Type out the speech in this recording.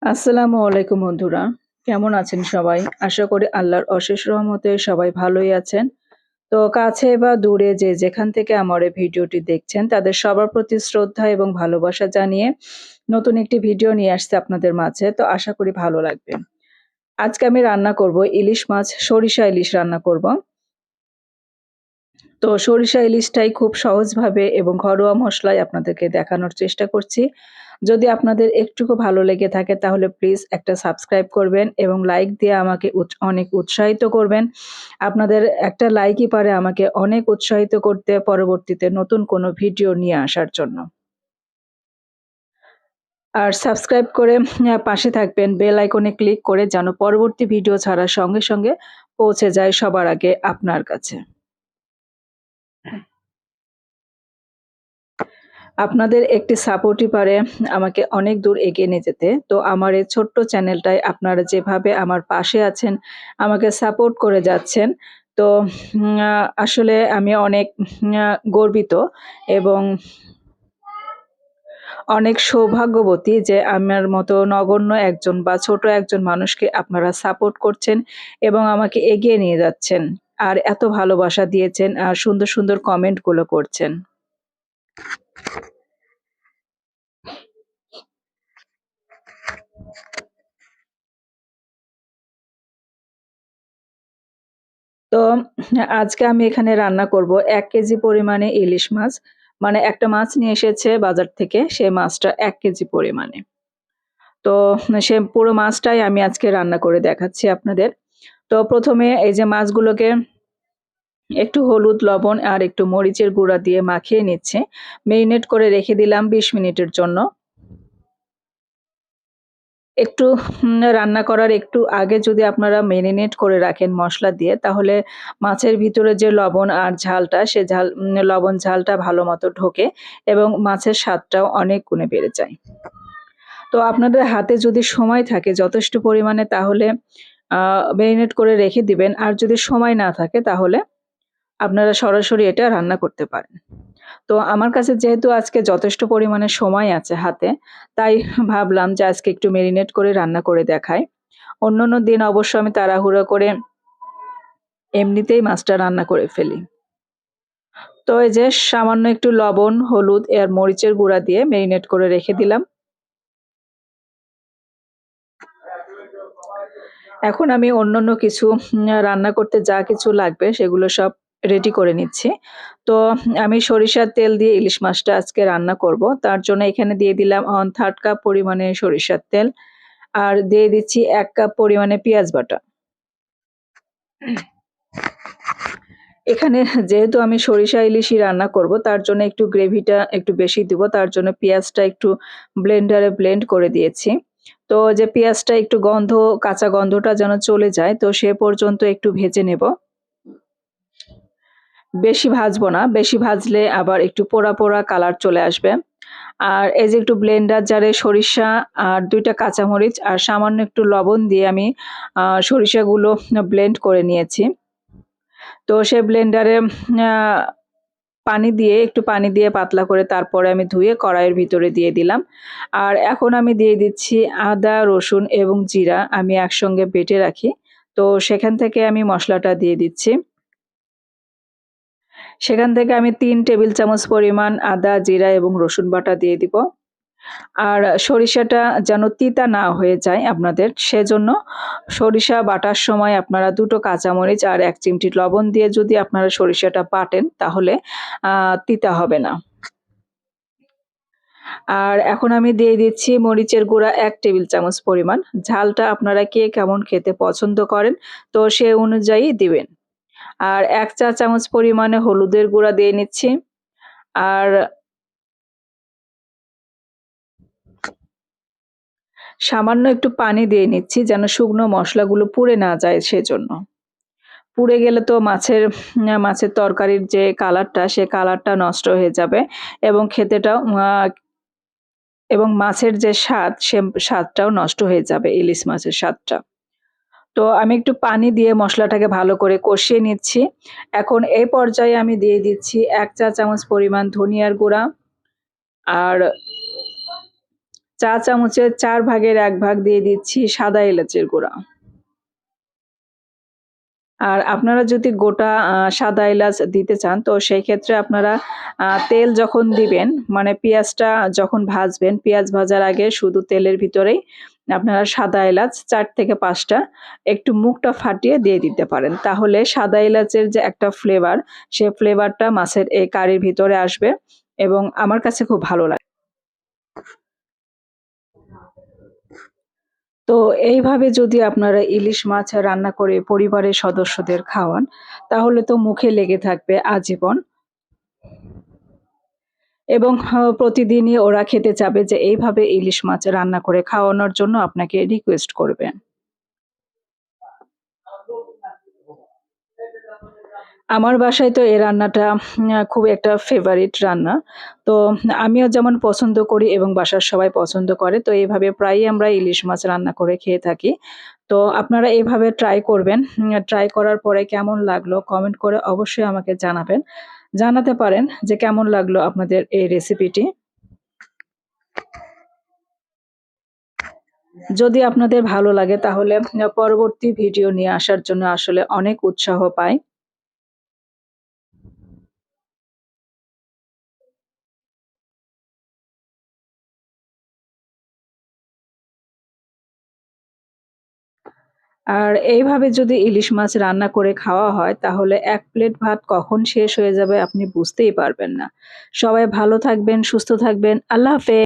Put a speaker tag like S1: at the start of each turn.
S1: আসসালামু আলাইকুম বন্ধুরা, কেমন আছেন সবাই? আশা করি আল্লাহর অশেষ রহমতে সবাই ভালোই আছেন। তো কাছে বা দূরে যে যেখান থেকে আমার এই ভিডিওটি দেখছেন তাদের সবার প্রতি শ্রদ্ধা এবং ভালোবাসা জানিয়ে নতুন একটি ভিডিও নিয়ে আসছি আপনাদের মাঝে। তো আশা করি ভালো লাগবে। আজকে আমি রান্না করব ইলিশ মাছ, সরিষা ইলিশ রান্না করব। তো সরিষা ইলিশটাই খুব সহজভাবে এবং ঘরোয়া মসলায় আপনাদেরকে দেখানোর চেষ্টা করছি। যদি আপনাদের একটুকু ভালো লেগে থাকে তাহলে প্লিজ একটা সাবস্ক্রাইব করবেন এবং লাইক দিয়ে আমাকে অনেক উৎসাহিত করবেন। আপনাদের একটা লাইকই পারে আমাকে অনেক উৎসাহিত করতে পরবর্তীতে নতুন কোনো ভিডিও নিয়ে আসার জন্য। আর সাবস্ক্রাইব করে পাশে থাকবেন বেল আইকনে ক্লিক করে যেন পরবর্তী ভিডিও ছাড়ার সঙ্গে, সঙ্গে পৌঁছে যায় সবার আগে আপনার কাছে। আপনাদের একটি সাপোর্টই পারে আমাকে অনেক দূর এগিয়ে নিয়ে যেতে। তো আমার এই ছোট্ট চ্যানেলটায় আপনারা যেভাবে আমার পাশে আছেন, আমাকে সাপোর্ট করে যাচ্ছেন। তো আসলে আমি অনেক গর্বিত এবং অনেক সৌভাগ্যবতী যে আমার মতো নগণ্য একজন বা ছোট একজন মানুষকে আপনারা সাপোর্ট করছেন এবং আমাকে এগিয়ে নিয়ে যাচ্ছেন। আর এত ভালোবাসা দিয়েছেন আর সুন্দর, সুন্দর কমেন্টগুলো করছেন। তো আজকে আমি এখানে রান্না করব ১ কেজি পরিমাণে ইলিশ মাছ। মানে একটা মাছ নিয়ে এসেছে বাজার থেকে, সে মাছটা ১ কেজি পরিমাণে। তো সে পুরো মাছটাই আমি আজকে রান্না করে দেখাচ্ছি আপনাদের। তো ১ম এ এই যে মাছগুলোকে একটু হলুদ, লবণ আর একটু মরিচের গুঁড়া দিয়ে মাখিয়ে নিচ্ছি। মেরিনেট করে রেখে দিলাম ২০ মিনিটের জন্য। একটু রান্না করার একটু আগে যদি আপনারা মেরিনেট করে রাখেন মসলা দিয়ে, তাহলে মাছের ভিতরে যে লবণ আর ঝালটা, সে লবণ ঝালটা ভালোমতো ঢোকে এবং মাছের স্বাদটাও অনেক গুণে বেড়ে যায়। তো আপনাদের হাতে যদি সময় থাকে যথেষ্ট পরিমাণে তাহলে মেরিনেট করে রেখে দিবেন। আর যদি সময় না থাকে তাহলে আপনারা সরাসরি এটা রান্না করতে পারেন। তো আমার কাছে যেহেতু আজকে যথেষ্ট পরিমাণে সময় আছে হাতে, তাই ভাবলাম যে আজকে একটু মেরিনেট করে রান্না করে দেখাই। অন্যান্য দিন অবশ্য আমি তাড়াহুড়ো করে এমনিতেই মাছটা রান্না করে ফেলি। তো এই যে সামান্য একটু লবণ, হলুদ আর মরিচের গুঁড়া দিয়ে মেরিনেট করে রেখে দিলাম। এখন আমি অন্যান্য কিছু রান্না করতে যা কিছু লাগবে সেগুলো সব রেডি করে নিচ্ছি। তো আমি সরিষার তেল দিয়ে ইলিশ মাছটা আজকে রান্না করব। তার জন্য এখানে দিয়ে দিলাম 1/3 কাপ পরিমাণে সরিষার তেল। আর দিয়ে দিচ্ছি ১ কাপ পরিমাণে পেঁয়াজ বাটা। এখানে যেহেতু আমি সরিষা ইলিশই রান্না করব তার জন্য একটু গ্রেভিটা একটু বেশি দিব। তার জন্য পেঁয়াজটা একটু ব্লেন্ডারে ব্লেন্ড করে দিয়েছি। তো যে পেঁয়াজটা একটু কাঁচা গন্ধটা যেন চলে যায়, তো সে পর্যন্ত একটু ভেজে নেব। বেশি ভাজবো না, বেশি ভাজলে আবার একটু পোড়া, পোড়া কালার চলে আসবে। আর এই যে একটু ব্লেন্ডার জারে সরিষা আর ২ টা কাঁচামরিচ আর সামান্য একটু লবণ দিয়ে আমি সরিষাগুলো ব্লেন্ড করে নিয়েছি। তো সে ব্লেন্ডারে আ একটু পানি দিয়ে পাতলা করে তারপরে আমি ধুয়ে কড়াইয়ের ভিতরে দিয়ে দিলাম। আর এখন আমি দিয়ে দিচ্ছি আদা, রসুন এবং জিরা আমি একসঙ্গে বেটে রাখি। তো সেখান থেকে আমি মসলাটা দিয়ে দিচ্ছি। সেখান থেকে আমি ৩ টেবিল চামচ পরিমাণ আদা, জিরা এবং রসুন বাটা দিয়ে দিব। আর সরিষাটা যেন তিতা না হয়ে যায় আপনাদের, সেজন্য সরিষা বাটার সময় আপনারা ২ টো কাঁচামরিচ আর ১ চিমটি লবণ দিয়ে যদি আপনারা সরিষাটা বাটেন তাহলে তিতা হবে না। আর এখন আমি দিয়ে দিচ্ছি মরিচের গুঁড়া ১ টেবিল চামচ পরিমাণ। ঝালটা আপনারা কে কেমন খেতে পছন্দ করেন তো সে অনুযায়ী দিবেন। আর ১ চা চামচ পরিমাণে হলুদের গুঁড়া দিয়ে নিচ্ছি। আর সামান্য একটু পানি দিয়ে নিচ্ছি যেন শুকনো মসলাগুলো পুড়ে না যায় সেজন্য। পুড়ে গেলে তো মাছের তরকারির যে কালারটা, সে কালারটা নষ্ট হয়ে যাবে এবং খেতেটাও এবং মাছের যে স্বাদ, সে স্বাদটাও নষ্ট হয়ে যাবে ইলিশ মাছের স্বাদটা। তো আমি একটু পানি দিয়ে মসলাটাকে ভালো করে কষিয়ে নিচ্ছি। এখন এই পর্যায়ে আমি দিয়ে দিচ্ছি ১ চা চামচ পরিমাণ ধনিয়ার গুঁড়া আর চা চামচের ৪ ভাগের ১ ভাগ দিয়ে দিচ্ছি সাদা এলাচের গুঁড়া। আর আপনারা যদি গোটা সাদা এলাচ দিতে চান তো সেই ক্ষেত্রে আপনারা তেল যখন দিবেন মানে পেঁয়াজটা যখন ভাজবেন, পেঁয়াজ ভাজার আগে শুধু তেলের ভিতরেই আপনারা সাদা এলাচ ৪ থেকে ৫ টা একটু মুখটা ফাটিয়ে দিয়ে দিতে পারেন। তাহলে সাদা এলাচের যে একটা ফ্লেভার, সে ফ্লেভারটা মাছের এই কারির ভিতরে আসবে এবং আমার কাছে খুব ভালো লাগে। তো এইভাবে যদি আপনারা ইলিশ মাছ রান্না করে পরিবারের সদস্যদের খাওয়ান, তাহলে তো মুখে লেগে থাকবে আজীবন এবং প্রতিদিনই ওরা খেতে চাবে যে এইভাবে ইলিশ মাছ রান্না করে খাওয়ানোর জন্য আপনাকে রিকোয়েস্ট করবে। আমার বাসায় তো এই রান্নাটা খুব একটা ফেভারিট রান্না। তো আমিও যেমন পছন্দ করি এবং বাসার সবাই পছন্দ করে। তো এভাবে প্রায়ই আমরা ইলিশ মাছ রান্না করে খেয়ে থাকি। তো আপনারা এভাবে ট্রাই করবেন। ট্রাই করার পরে কেমন লাগলো কমেন্ট করে অবশ্যই আমাকে জানাবেন। জানাতে পারেন যে কেমন লাগলো আপনাদের এই রেসিপিটি। যদি আপনাদের ভালো লাগে তাহলে পরবর্তী ভিডিও নিয়ে আসার জন্য আসলে অনেক উৎসাহ পাই। আর এইভাবে যদি ইলিশ মাছ রান্না করে খাওয়া হয় তাহলে ১ প্লেট ভাত কখন শেষ হয়ে যাবে আপনি বুঝতেই পারবেন না। সবাই ভালো থাকবেন, সুস্থ থাকবেন। আল্লাহ হাফেজ।